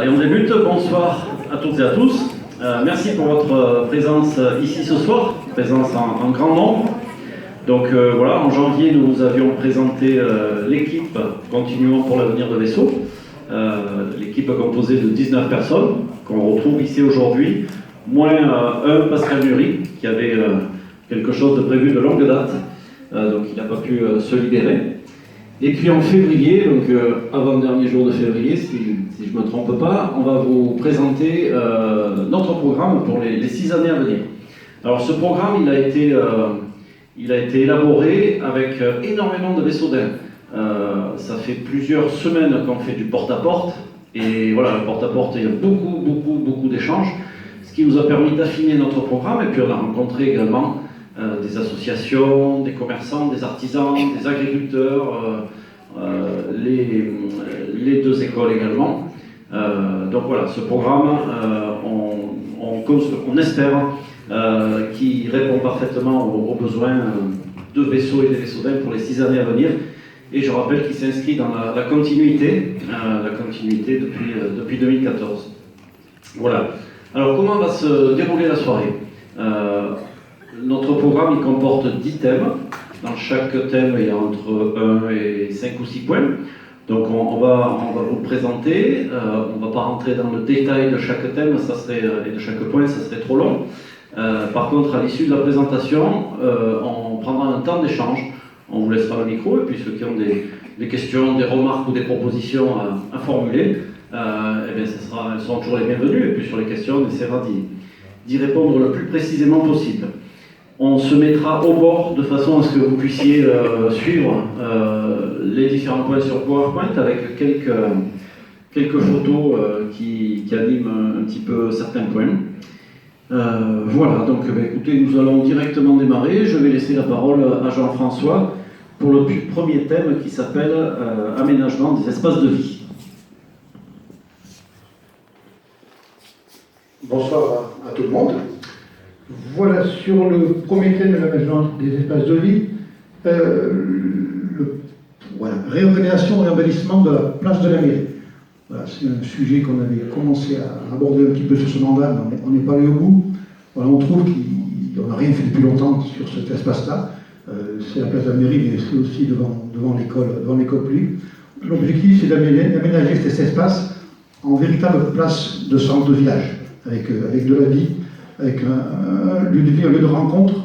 Et on débute. Bonsoir à toutes et à tous. Merci pour votre présence ici ce soir, présence en grand nombre. Donc voilà, en janvier, nous avions présenté l'équipe Continuons pour l'avenir de Vaisseau, l'équipe composée de 19 personnes qu'on retrouve ici aujourd'hui, moins un Pascal Nury qui avait quelque chose de prévu de longue date, donc il n'a pas pu se libérer. Et puis en février, donc avant-dernier jour de février, si je ne me trompe pas, on va vous présenter notre programme pour les 6 années à venir. Alors ce programme, il a été élaboré avec énormément de vaisseaux-d'aide. Ça fait plusieurs semaines qu'on fait du porte-à-porte, et voilà, le porte-à-porte, il y a beaucoup d'échanges, ce qui nous a permis d'affiner notre programme, et puis on a rencontré également des associations, des commerçants, des artisans, des agriculteurs, les deux écoles également. Donc voilà, ce programme, on espère qu'il répond parfaitement aux besoins de vaisseaux et des vaisseaux-d'aide pour les 6 années à venir. Et je rappelle qu'il s'inscrit dans la continuité depuis 2014. Voilà. Alors comment va se dérouler la soirée? Notre programme, il comporte 10 thèmes. Dans chaque thème, il y a entre 1 et 5 ou 6 points. Donc on va vous le présenter. On ne va pas rentrer dans le détail de chaque thème et de chaque point, ça serait trop long. Par contre, à l'issue de la présentation, on prendra un temps d'échange. On vous laissera le micro, et puis ceux qui ont des questions, des remarques ou des propositions à formuler, eh bien, elles seront toujours les bienvenues. Et puis sur les questions, on essaiera d'y répondre le plus précisément possible. On se mettra au bord de façon à ce que vous puissiez suivre les différents points sur PowerPoint avec quelques photos qui animent un petit peu certains points. Voilà, donc écoutez, nous allons directement démarrer. Je vais laisser la parole à Jean-François pour le premier thème qui s'appelle Aménagement des espaces de vie. Bonsoir à tout le monde. Voilà, sur le premier thème de l'aménagement des espaces de vie, réorganisation et embellissement de la place de la mairie. Voilà, c'est un sujet qu'on avait commencé à aborder un petit peu sur ce mandat, mais on n'est pas allé au bout. Voilà, on trouve qu'on n'a rien fait depuis longtemps sur cet espace-là. C'est la place de la mairie, mais c'est aussi devant l'école plus. L'objectif, c'est d'aménager cet espace en véritable place de centre de village, avec de la vie, avec un lieu de vie, un lieu de rencontre,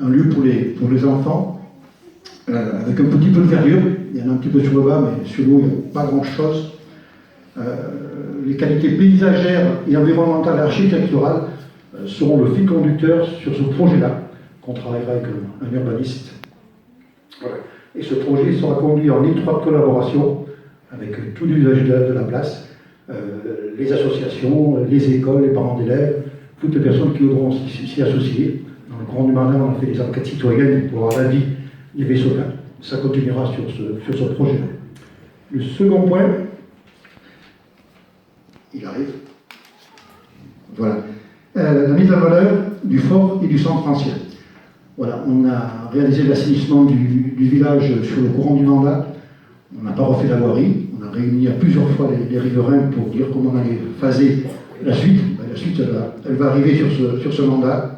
un lieu pour les enfants, avec un petit peu de verdure. Il y en a un petit peu sur le bas, mais sur l'eau, il n'y a pas grand-chose. Les qualités paysagères et environnementales et architecturales seront le fil conducteur sur ce projet-là, qu'on travaillera avec un urbaniste. Voilà. Et ce projet sera conduit en étroite collaboration avec tous les usagers de la place, les associations, les écoles, les parents d'élèves, toutes les personnes qui voudront s'y associer. Dans le courant du mandat, on a fait des enquêtes citoyennes pour avoir l'avis des vaisseaux-là. Ça continuera sur ce projet-là. Le second point, il arrive. Voilà. La mise en valeur du fort et du centre ancien. Voilà, on a réalisé l'assainissement du village sur le courant du mandat. On n'a pas refait la voirie. On a réuni à plusieurs fois les riverains pour dire comment on allait phaser la suite. La suite, elle va arriver sur ce mandat.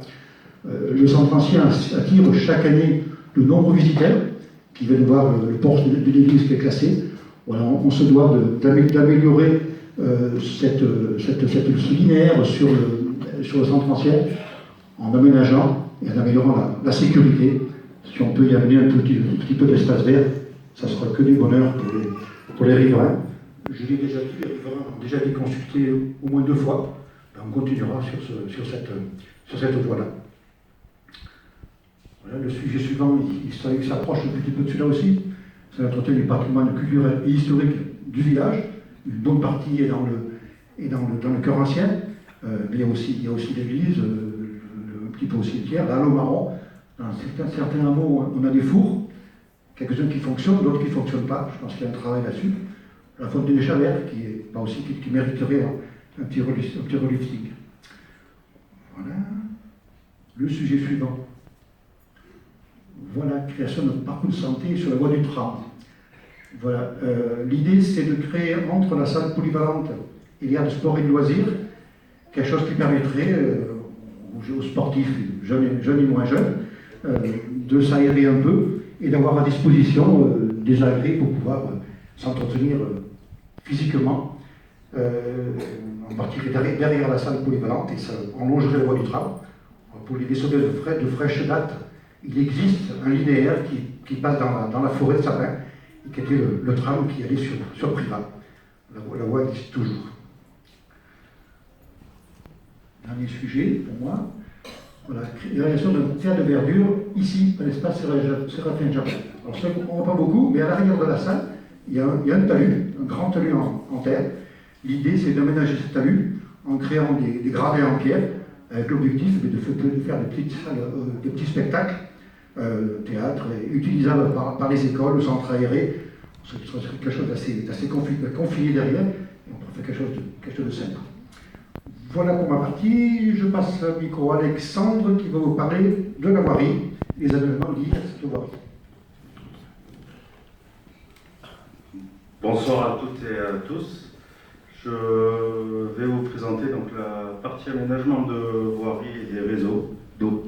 Le centre ancien attire chaque année de nombreux visiteurs qui viennent voir le porche de l'église qui est classé. Voilà, on se doit d'améliorer ce linéaire sur le centre ancien en aménageant et en améliorant la sécurité. Si on peut y amener un petit peu d'espace vert, ça sera que du bonheur pour les riverains. Je l'ai déjà dit, les riverains ont déjà été consultés au moins 2 fois. On continuera sur cette voie-là. Voilà, le sujet suivant, il s'approche un petit peu de celui-là aussi. C'est l'entretien du patrimoine culturel et historique du village. Une bonne partie est dans le cœur ancien, mais il y a aussi l'église, un petit peu au cimetière, là, l'eau marron. Dans certains hameaux, on a des fours, quelques-uns qui fonctionnent, d'autres qui ne fonctionnent pas. Je pense qu'il y a un travail là-dessus. La fontaine des Chalères, qui mériterait un petit relifting. Voilà. Le sujet suivant. Voilà, création d'un parcours de santé sur la voie du tram. Voilà. L'idée, c'est de créer entre la salle polyvalente il y a de sport et de loisirs, quelque chose qui permettrait aux sportifs jeunes et moins jeunes de s'aérer un peu et d'avoir à disposition des agrès pour pouvoir s'entretenir physiquement. On partirait derrière la salle polyvalente et on longerait la voie du tram. Pour les vaisseaux de fraîche date, il existe un linéaire qui passe dans la forêt de sapins, et qui était le tram qui allait sur Privas. La voie existe toujours. Dernier sujet pour moi. Voilà, la réalisation d'un théâtre de verdure ici, à l'espace Séraphin Japon. Alors, ça, on ne voit pas beaucoup, mais à l'arrière de la salle, il y a un talus, un grand talus en terre. L'idée, c'est d'aménager ce talus en créant des gradins en pierre, avec l'objectif de faire des petits spectacles, théâtre, utilisables par les écoles, le centre aéré. Ce serait quelque chose d'assez confiné derrière, et on peut faire quelque chose de simple. Voilà pour ma partie. Je passe le micro à Alexandre qui va vous parler de la voirie, les aménagements liés à cette voirie. Bonsoir à toutes et à tous. Je vais vous présenter donc la partie aménagement de voirie et des réseaux d'eau.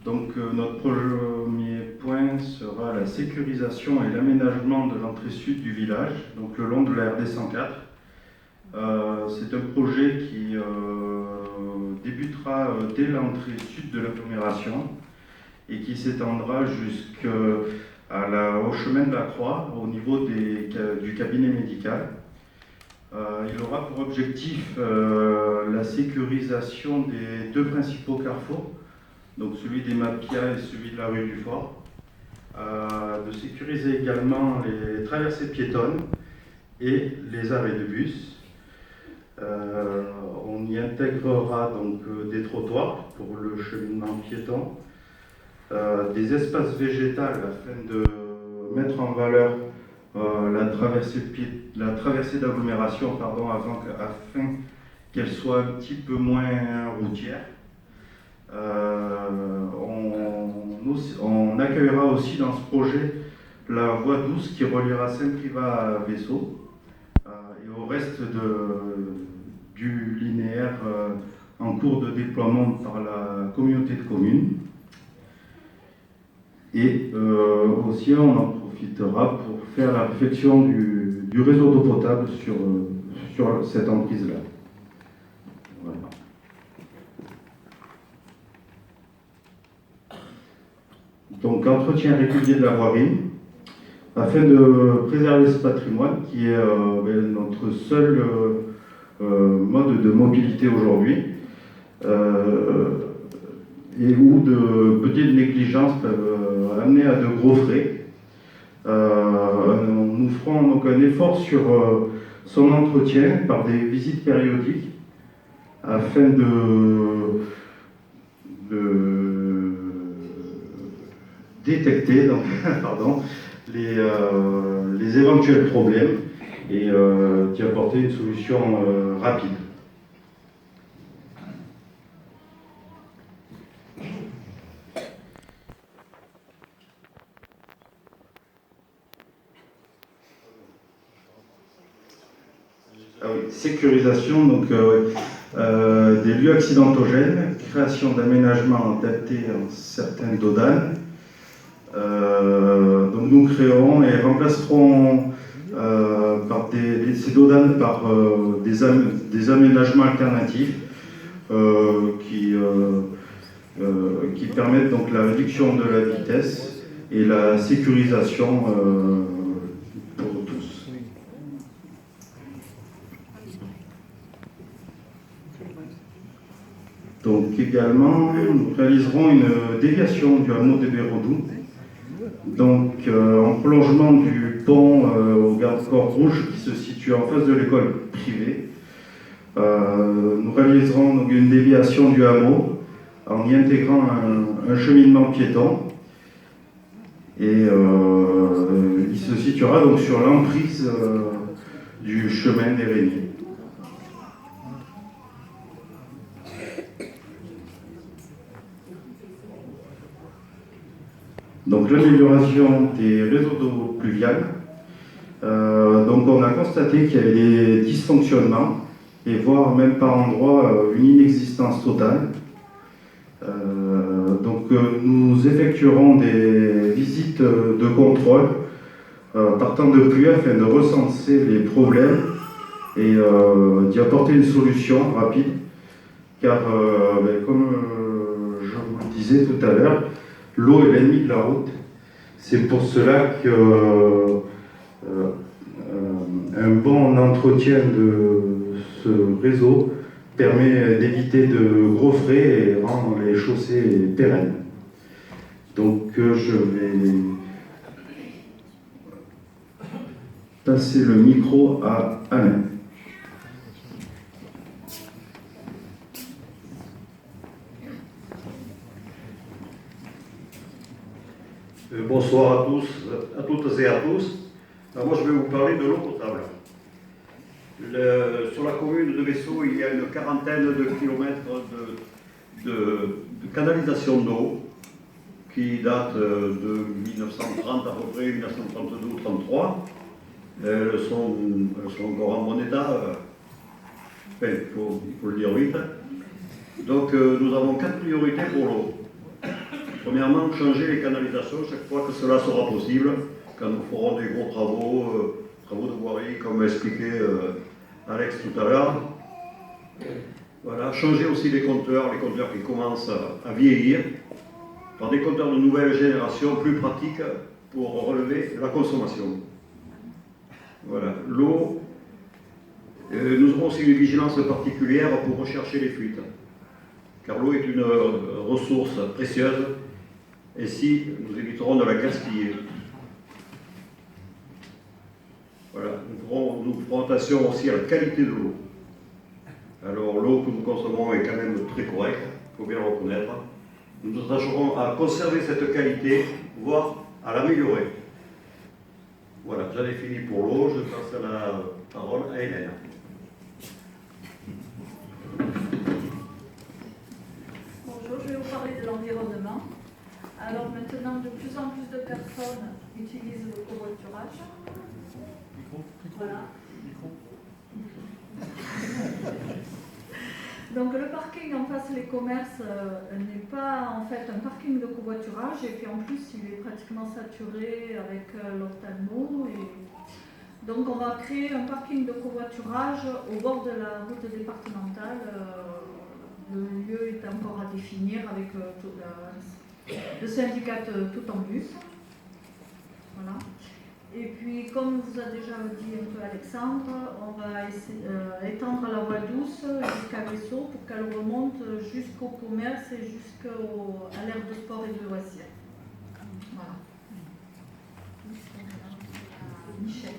Donc notre premier point sera la sécurisation et l'aménagement de l'entrée sud du village, donc le long de la RD 104. C'est un projet qui débutera dès l'entrée sud de l'agglomération et qui s'étendra au chemin de la Croix, au niveau du cabinet médical. Il aura pour objectif la sécurisation des deux principaux carrefours, donc celui des Mapia et celui de la rue du Fort, de sécuriser également les traversées piétonnes et les arrêts de bus. On y intégrera donc des trottoirs pour le cheminement piéton, des espaces végétaux afin de mettre en valeur la traversée d'agglomération afin qu'elle soit un petit peu moins routière. On accueillera aussi dans ce projet la voie douce qui reliera Saint-Privat à Vaisseau et au reste du linéaire en cours de déploiement par la communauté de communes. Et aussi on en profitera pour faire la réfection du réseau d'eau potable sur cette emprise-là. Voilà. Donc entretien régulier de la voirie, afin de préserver ce patrimoine qui est notre seul mode de mobilité aujourd'hui, et où de petites négligences peuvent amener à de gros frais. Nous ferons donc un effort sur son entretien par des visites périodiques afin de détecter les éventuels problèmes et d'y apporter une solution rapide. Sécurisation des lieux accidentogènes, création d'aménagements adaptés en certains dodanes. Donc nous créerons et remplacerons ces dodanes par des aménagements alternatifs qui permettent donc la réduction de la vitesse et la sécurisation pour tous. Donc également, nous réaliserons une déviation du hameau de Bérodou, donc en prolongement du pont au garde-corps rouge qui se situe en face de l'école privée. Nous réaliserons donc une déviation du hameau en y intégrant un cheminement piéton et il se situera donc sur l'emprise du chemin des Régniers. Donc l'amélioration des réseaux d'eau pluviale, Donc on a constaté qu'il y avait des dysfonctionnements, et voire même par endroits une inexistence totale. Donc nous effectuerons des visites de contrôle par temps de pluie afin de recenser les problèmes et d'y apporter une solution rapide. Car, comme je vous le disais tout à l'heure, l'eau est l'ennemi de la route. C'est pour cela que un bon entretien de ce réseau permet d'éviter de gros frais et rend les chaussées pérennes. Donc je vais passer le micro à Alain. Bonsoir à tous, à toutes et à tous. Moi, je vais vous parler de l'eau potable. Sur la commune de Vaisseau, il y a une quarantaine de kilomètres de canalisation d'eau qui date de 1930 à peu près, 1932 ou 1933. Elles sont encore en bon état. Enfin, il faut le dire vite. Donc, nous avons 4 priorités pour l'eau. Premièrement, changer les canalisations chaque fois que cela sera possible, quand nous ferons des gros travaux de voirie, comme expliquait Alex tout à l'heure. Voilà, changer aussi les compteurs qui commencent à vieillir, par des compteurs de nouvelle génération plus pratiques pour relever la consommation. Voilà, l'eau, nous aurons aussi une vigilance particulière pour rechercher les fuites, car l'eau est une ressource précieuse. Et si nous éviterons de la gaspiller. Voilà, nous ferons attention aussi à la qualité de l'eau. Alors l'eau que nous consommons est quand même très correcte, il faut bien le reconnaître. Nous nous attacherons à conserver cette qualité, voire à l'améliorer. Voilà, j'en ai fini pour l'eau, je passe la parole à Hélène. Bonjour, je vais vous parler de l'environnement. Alors maintenant, de plus en plus de personnes utilisent le covoiturage. Voilà. Donc le parking en face des commerces n'est pas en fait un parking de covoiturage, et puis en plus il est pratiquement saturé avec l'ophtalmo. Donc on va créer un parking de covoiturage au bord de la route départementale. Le lieu est encore à définir avec le syndicat tout en bus. Voilà. Et puis, comme vous a déjà dit un peu Alexandre, on va étendre la voie douce jusqu'à Vaisseau pour qu'elle remonte jusqu'au commerce et jusqu'à l'aire de sport et de loisirs. Voilà. Michel.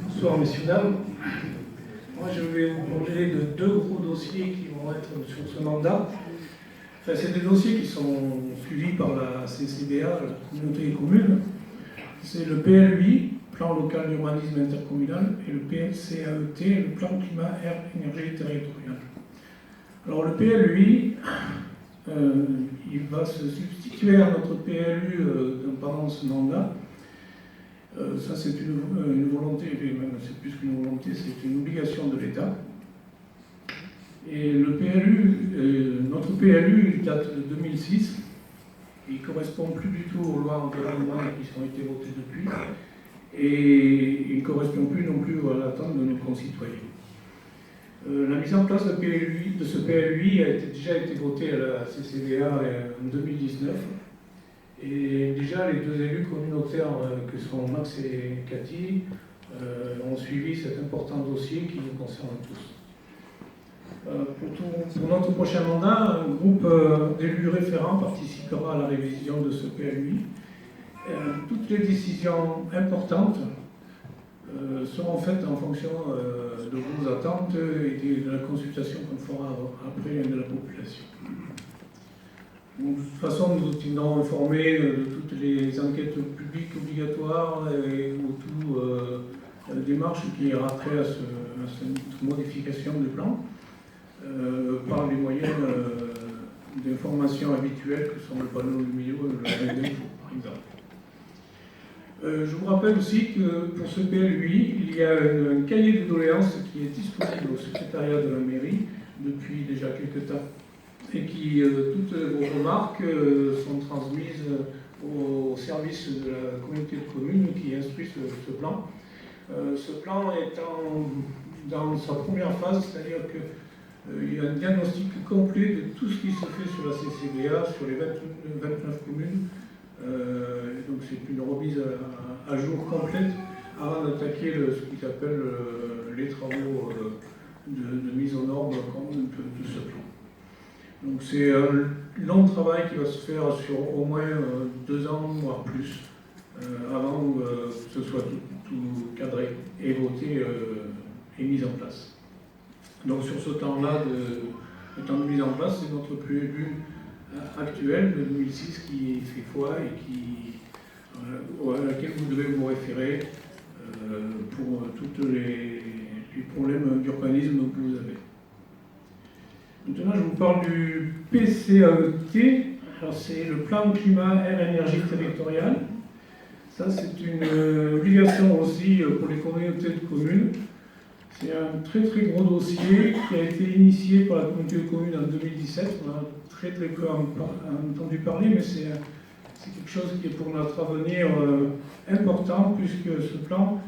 Bonsoir messieurs, dames. Moi je vais vous parler de 2 gros dossiers qui vont être sur ce mandat. Enfin, c'est des dossiers qui sont suivis par la CCBA, la communauté des communes. C'est le PLUI, plan local d'urbanisme intercommunal, et le PLCAET, le plan climat, air, énergie territoriale. Alors le PLUI, il va se substituer à notre PLU pendant ce mandat. Ça, c'est une volonté, même c'est plus qu'une volonté, c'est une obligation de l'État. Et le PLU, notre PLU date de 2006. Il ne correspond plus du tout aux lois environnementales qui ont été votées depuis. Et il ne correspond plus non plus à l'attente de nos concitoyens. La mise en place de ce PLUI a déjà été votée à la CCBA en 2019. Et déjà, les 2 élus communautaires, que sont Max et Cathy, ont suivi cet important dossier qui nous concerne tous. Pour notre prochain mandat, un groupe d'élus référents participera à la révision de ce PLUI. Toutes les décisions importantes seront faites en fonction de vos attentes et de la consultation qu'on fera après de la population. De toute façon, nous vous tiendrons informés de toutes les enquêtes publiques obligatoires et de toute démarche qui aura trait à cette modification du plan par les moyens d'information habituels que sont le panneau lumineux et le réseau d'info. par exemple. Je vous rappelle aussi que pour ce PLUI, il y a un cahier de doléances qui est disponible au secrétariat de la mairie depuis déjà quelques temps et qui, toutes vos remarques sont transmises au service de la communauté de communes qui instruit ce plan. Ce plan étant dans sa première phase, c'est-à-dire qu'il y a un diagnostic complet de tout ce qui se fait sur la CCBA, sur les 29 communes. Donc c'est une remise à jour complète avant d'attaquer ce qu'ils appellent les travaux de mise aux normes de ce plan. Donc c'est un long travail qui va se faire sur au moins 2 ans, voire plus, avant que ce soit tout cadré et voté et mis en place. Donc sur ce temps-là, le temps de mise en place, c'est notre PLU actuel de 2006 qui fait foi et à laquelle vous devez vous référer pour tous les problèmes d'urbanisme que vous avez. Maintenant, je vous parle du PCAET. Alors, c'est le plan climat, air, énergie territorial. Ça, c'est une obligation aussi pour les communautés de communes. C'est un très très gros dossier qui a été initié par la communauté de communes en 2017. On a très très peu entendu parler, mais c'est quelque chose qui est pour notre avenir important, puisque ce plan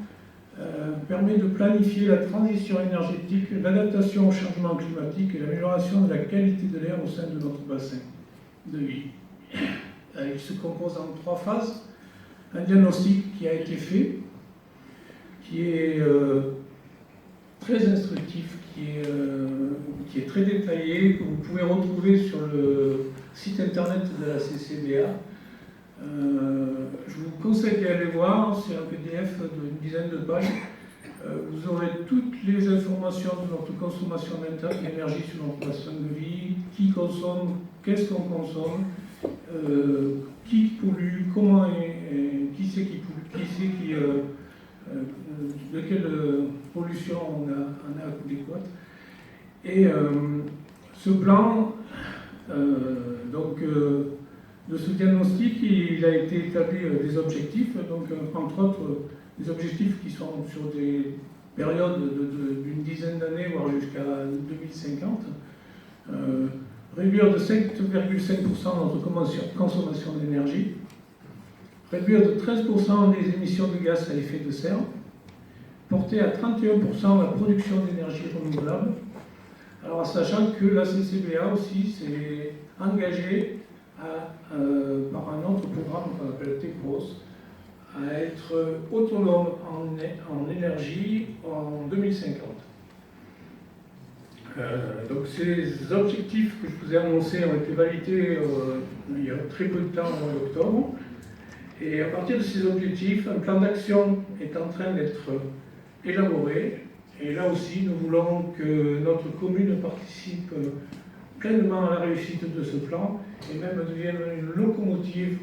permet de planifier la transition énergétique, l'adaptation au changement climatique et l'amélioration de la qualité de l'air au sein de notre bassin de vie. Il se compose en 3 phases. Un diagnostic qui a été fait, qui est très instructif, qui est très détaillé, que vous pouvez retrouver sur le site internet de la CCBA. Je vous conseille d'y aller voir, c'est un PDF d'une dizaine de pages. Vous aurez toutes les informations de notre consommation d'énergie sur notre bassin de vie, qui consomme, qu'est-ce qu'on consomme, qui pollue, comment et qui c'est qui pollue, de quelle pollution on a adéquate. Et ce plan, de ce diagnostic, il a été établi des objectifs, donc entre autres des objectifs qui sont sur des périodes d'une dizaine d'années, voire jusqu'à 2050. Réduire de 5,5% notre consommation d'énergie, réduire de 13% les émissions de gaz à effet de serre, porter à 31% la production d'énergie renouvelable. Alors, sachant que la CCBA aussi s'est engagée par un autre programme qu'on appelle TEPROS, à être autonome en énergie en 2050. Donc ces objectifs que je vous ai annoncés ont été validés il y a très peu de temps, au mois d'octobre. Et à partir de ces objectifs, un plan d'action est en train d'être élaboré. Et là aussi, nous voulons que notre commune participe pleinement à la réussite de ce plan et même devienne une locomotive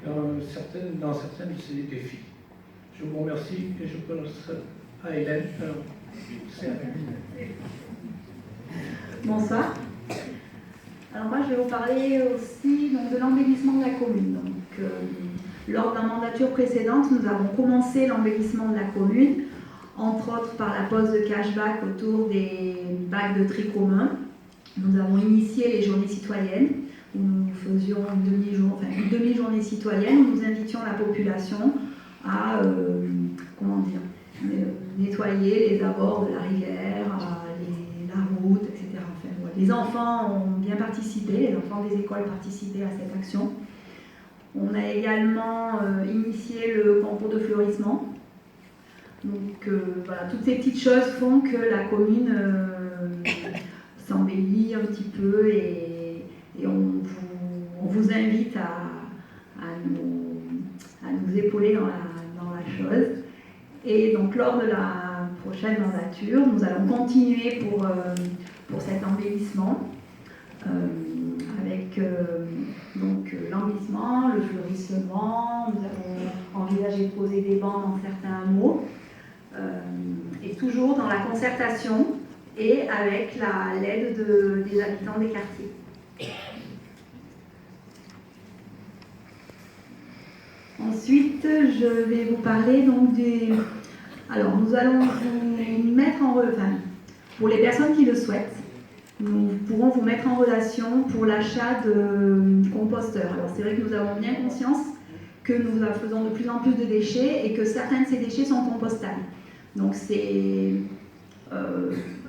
dans certains de ces défis. Je vous remercie et je passe à Hélène. Bonsoir. Alors moi je vais vous parler aussi donc, de l'embellissement de la commune. Donc, lors de la mandature précédente, nous avons commencé l'embellissement de la commune, entre autres par la pose de cashback autour des bacs de tri commun. Nous avons initié les journées citoyennes, où nous faisions une demi-journée citoyenne, où nous invitions la population à nettoyer les abords de la rivière, la route, etc. Enfin, voilà. Les enfants ont bien participé, les enfants des écoles participaient à cette action. On a également initié le concours de fleurissement. Donc voilà, toutes ces petites choses font que la commune s'embellit un petit peu et on vous invite à nous épauler dans la chose. Et donc lors de la prochaine mandature, nous allons continuer pour cet embellissement avec l'embellissement, le fleurissement. Nous avons envisagé de poser des bancs dans certains hameaux et toujours dans la concertation et avec l'aide des habitants des quartiers. je vais vous parler donc des... Alors, nous allons vous mettre en... Enfin, pour les personnes qui le souhaitent, nous pourrons vous mettre en relation pour l'achat de composteurs. Alors, c'est vrai que nous avons bien conscience que nous faisons de plus en plus de déchets et que certains de ces déchets sont compostables. Donc, c'est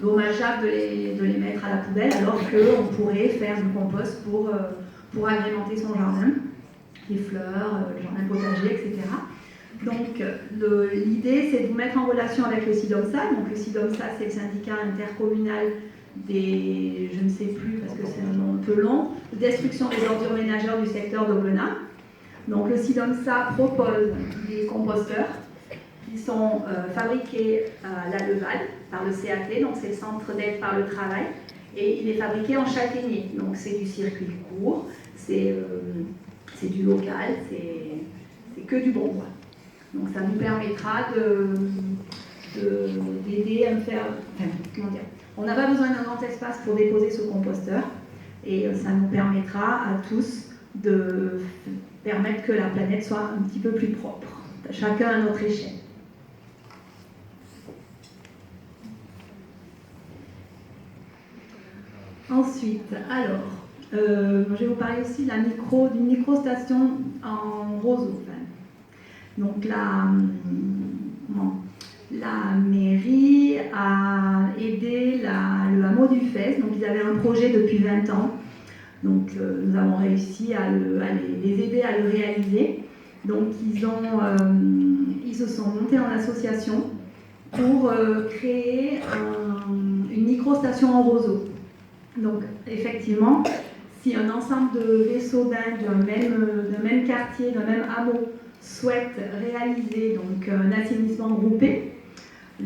dommageable de les mettre à la poubelle alors qu'on pourrait faire du compost pour agrémenter son jardin, les fleurs, le jardin potager, etc. Donc l'idée c'est de vous mettre en relation avec le SIDOMSA. Donc le SIDOMSA c'est le syndicat intercommunal des, je ne sais plus parce que c'est un nom un peu long, de destruction des ordures ménagères du secteur d'Aubenas. Donc le SIDOMSA propose des composteurs qui sont fabriqués à la Leval par le CAT, donc c'est le Centre d'aide par le travail, et il est fabriqué en châtaignier, donc c'est du circuit court, c'est du local, c'est que du bon bois. Donc ça nous permettra d'aider à me faire... Enfin, comment dire, on n'a pas besoin d'un grand espace pour déposer ce composteur, et ça nous permettra à tous de permettre que la planète soit un petit peu plus propre, chacun à notre échelle. Ensuite, alors, je vais vous parler aussi d'une micro-station en roseau. Donc la mairie a aidé le hameau du Fès. Donc ils avaient un projet depuis 20 ans. Donc nous avons réussi à les aider à le réaliser. Donc ils se sont montés en association pour créer une micro-station en roseau. Donc, effectivement, si un ensemble de vaisseaux d'un même quartier, d'un même hameau souhaite réaliser donc, un assainissement groupé,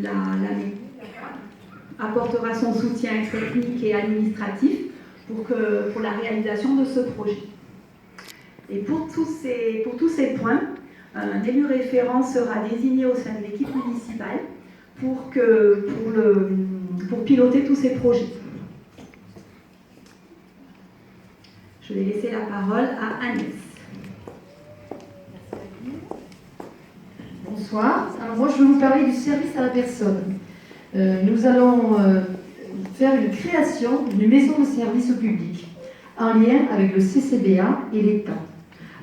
la mairie apportera son soutien technique et administratif pour la réalisation de ce projet. Et pour tous ces points, un élu référent sera désigné au sein de l'équipe municipale pour piloter tous ces projets. Je vais laisser la parole à Agnès. Bonsoir. Alors moi, je vais vous parler du service à la personne. Nous allons faire une création d'une maison de service au public en lien avec le CCBA et l'État,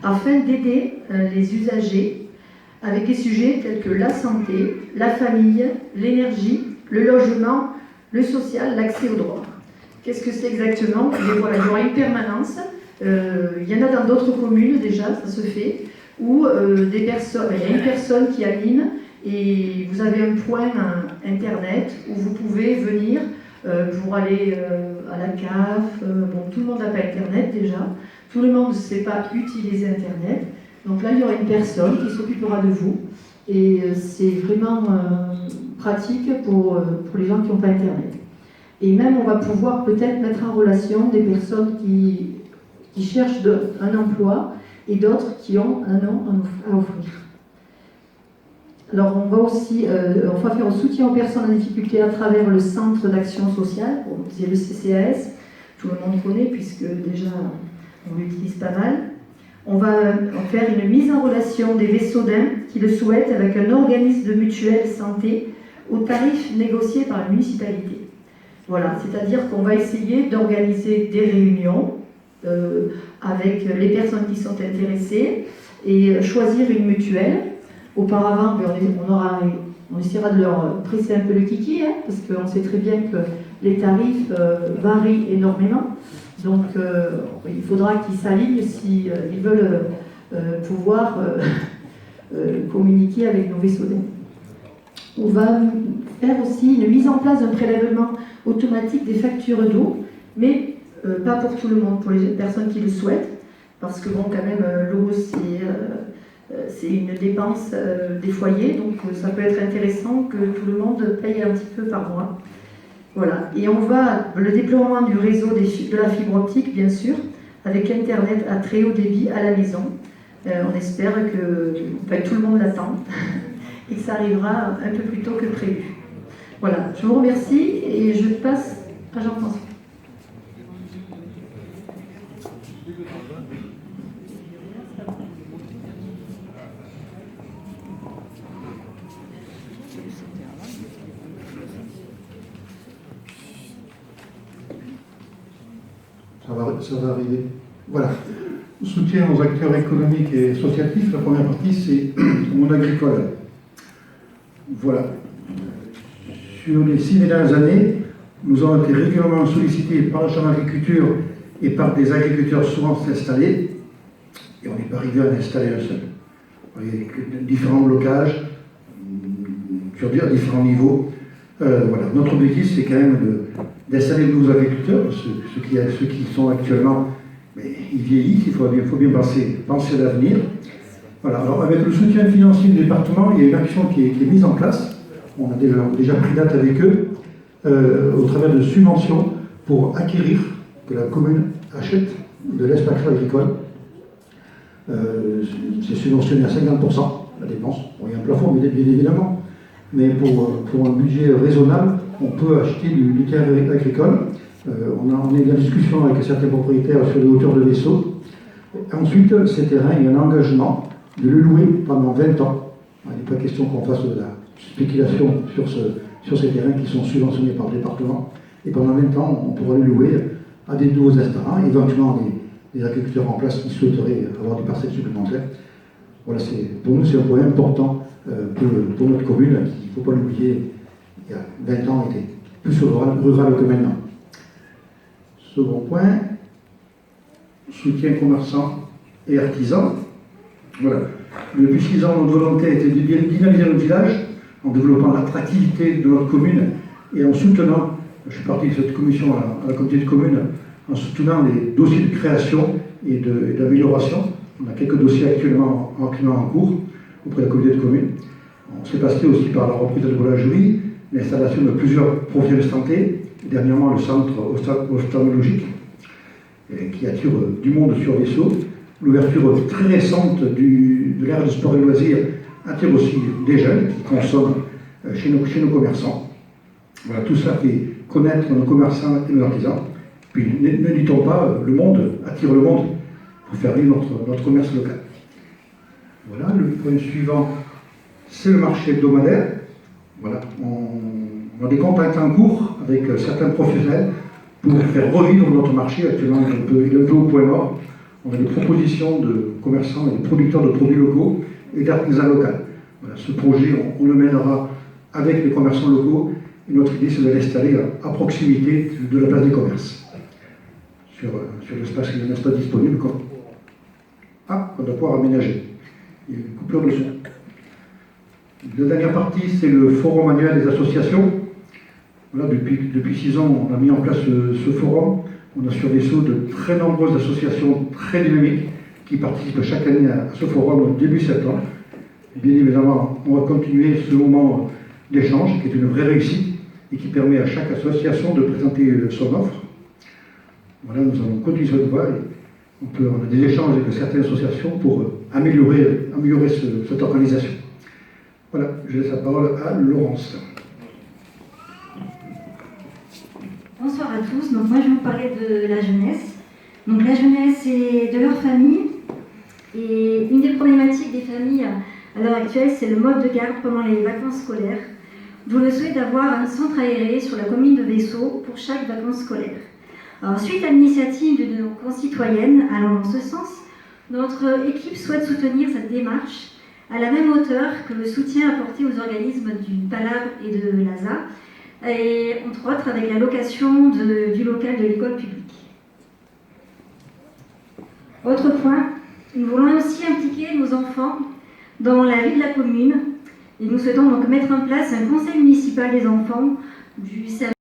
afin d'aider les usagers avec des sujets tels que la santé, la famille, l'énergie, le logement, le social, l'accès aux droits. Qu'est-ce que c'est exactement? Voilà, il y aura une permanence. Il y en a dans d'autres communes déjà, ça se fait, où il y a une personne qui anime et vous avez un point internet où vous pouvez venir pour aller à la CAF. Bon, tout le monde n'a pas internet déjà, tout le monde ne sait pas utiliser internet. Donc là, il y aura une personne qui s'occupera de vous et c'est vraiment pratique pour les gens qui n'ont pas internet. Et même, on va pouvoir peut-être mettre en relation des personnes qui cherchent un emploi et d'autres qui ont un nom à offrir. Alors, on va faire un soutien aux personnes en difficulté à travers le Centre d'action sociale, c'est le CCAS, tout le monde connaît puisque déjà on l'utilise pas mal. On va faire une mise en relation des Vaissaudins qui le souhaitent avec un organisme de mutuelle santé au tarif négocié par la municipalité. Voilà, c'est-à-dire qu'on va essayer d'organiser des réunions avec les personnes qui sont intéressées et choisir une mutuelle. Auparavant, on essaiera de leur presser un peu le kiki, hein, parce qu'on sait très bien que les tarifs varient énormément. Donc, il faudra qu'ils s'alignent s'ils veulent pouvoir communiquer avec nos Vaissaudins. On va faire aussi une mise en place d'un prélèvement automatique des factures d'eau, mais pas pour tout le monde, pour les personnes qui le souhaitent, parce que bon, quand même, l'eau, c'est une dépense des foyers, donc ça peut être intéressant que tout le monde paye un petit peu par mois. Voilà. Et on va, le déploiement du réseau de la fibre optique, bien sûr, avec Internet à très haut débit à la maison. On espère que tout le monde l'attend et que ça arrivera un peu plus tôt que prévu. Voilà, je vous remercie et je passe à Jean-François. Ça va arriver. Voilà. Soutien aux acteurs économiques et associatifs. La première partie, c'est le monde agricole. Voilà. Sur les 6 dernières années, nous avons été régulièrement sollicités par la Chambre d'agriculture et par des agriculteurs souvent s'installer. Et on n'est pas arrivé à en installer un seul. Avec différents blocages, sur différents niveaux. Voilà. Notre objectif, c'est quand même d'installer de nouveaux agriculteurs, ceux qui sont actuellement, mais ils vieillissent, il faut bien penser à l'avenir. Voilà. Alors, avec le soutien financier du département, il y a une action qui est mise en place. On a déjà pris date avec eux, au travers de subventions pour acquérir, que la commune achète de l'espace agricole. C'est subventionné à 50%, la dépense. Bon, il y a un plafond, bien évidemment, mais pour un budget raisonnable, on peut acheter du terrain agricole. On est en discussion avec certains propriétaires sur les hauteurs de vaisseaux. Ensuite, ces terrains, il y a un engagement de le louer pendant 20 ans. Il n'est pas question qu'on fasse de la spéculation sur ces terrains qui sont subventionnés par le département. Et pendant 20 ans, on pourra les louer à des nouveaux installants, éventuellement des agriculteurs en place qui souhaiteraient avoir des parcelles supplémentaires. Voilà, pour nous, c'est un point important pour notre commune, qui, il ne faut pas l'oublier, il y a 20 ans, était plus rural que maintenant. Second point, soutien commerçants et artisans. Voilà. Depuis 6 ans, notre volonté a été de dynamiser notre village en développant l'attractivité de notre commune et en soutenant, je suis parti de cette commission à la communauté de communes, en soutenant les dossiers de création et d'amélioration. On a quelques dossiers actuellement en cours auprès de la communauté de communes. On s'est passé aussi par la reprise de la boulangerie, l'installation de plusieurs profils de santé, et dernièrement le centre ophtalmologique qui attire du monde sur vaisseau. L'ouverture très récente de l'ère de sport et loisirs attire aussi des jeunes qui consomment chez nos commerçants. Voilà, tout ça fait connaître nos commerçants et nos artisans. Puis ne dit-on pas, le monde attire le monde pour faire vivre notre commerce local. Voilà, le point suivant, c'est le marché hebdomadaire. Voilà, on a des contacts en cours avec certains professionnels pour faire revivre notre marché. Actuellement, il est un peu au point mort. On a des propositions de commerçants et de producteurs de produits locaux et d'artisans locaux. Voilà, ce projet, on le mènera avec les commerçants locaux. Et notre idée, c'est de l'installer à proximité de la place des commerces, sur l'espace disponible qu'on va pouvoir aménager. Il y a une coupure de son. La dernière partie, c'est le forum annuel des associations. Voilà, depuis 6 ans, on a mis en place ce forum. On a sur Vaisseau de très nombreuses associations très dynamiques qui participent chaque année à ce forum au début septembre. Bien évidemment, on va continuer ce moment d'échange qui est une vraie réussite et qui permet à chaque association de présenter son offre. Voilà, nous allons continuer cette voie et on a des échanges avec certaines associations pour améliorer cette organisation. Voilà, je laisse la parole à Laurence. Bonsoir à tous, donc moi je vais vous parler de la jeunesse. Donc la jeunesse et de leur famille. Et une des problématiques des familles à l'heure actuelle, c'est le mode de garde pendant les vacances scolaires. D'où le souhait d'avoir un centre aéré sur la commune de Vaisseau pour chaque vacances scolaires. Alors, suite à l'initiative de nos concitoyennes allant dans ce sens, notre équipe souhaite soutenir cette démarche à la même hauteur que le soutien apporté aux organismes du PALAB et de l'ASA, et entre autres avec la location du local de l'école publique. Autre point, nous voulons aussi impliquer nos enfants dans la vie de la commune et nous souhaitons donc mettre en place un conseil municipal des enfants du service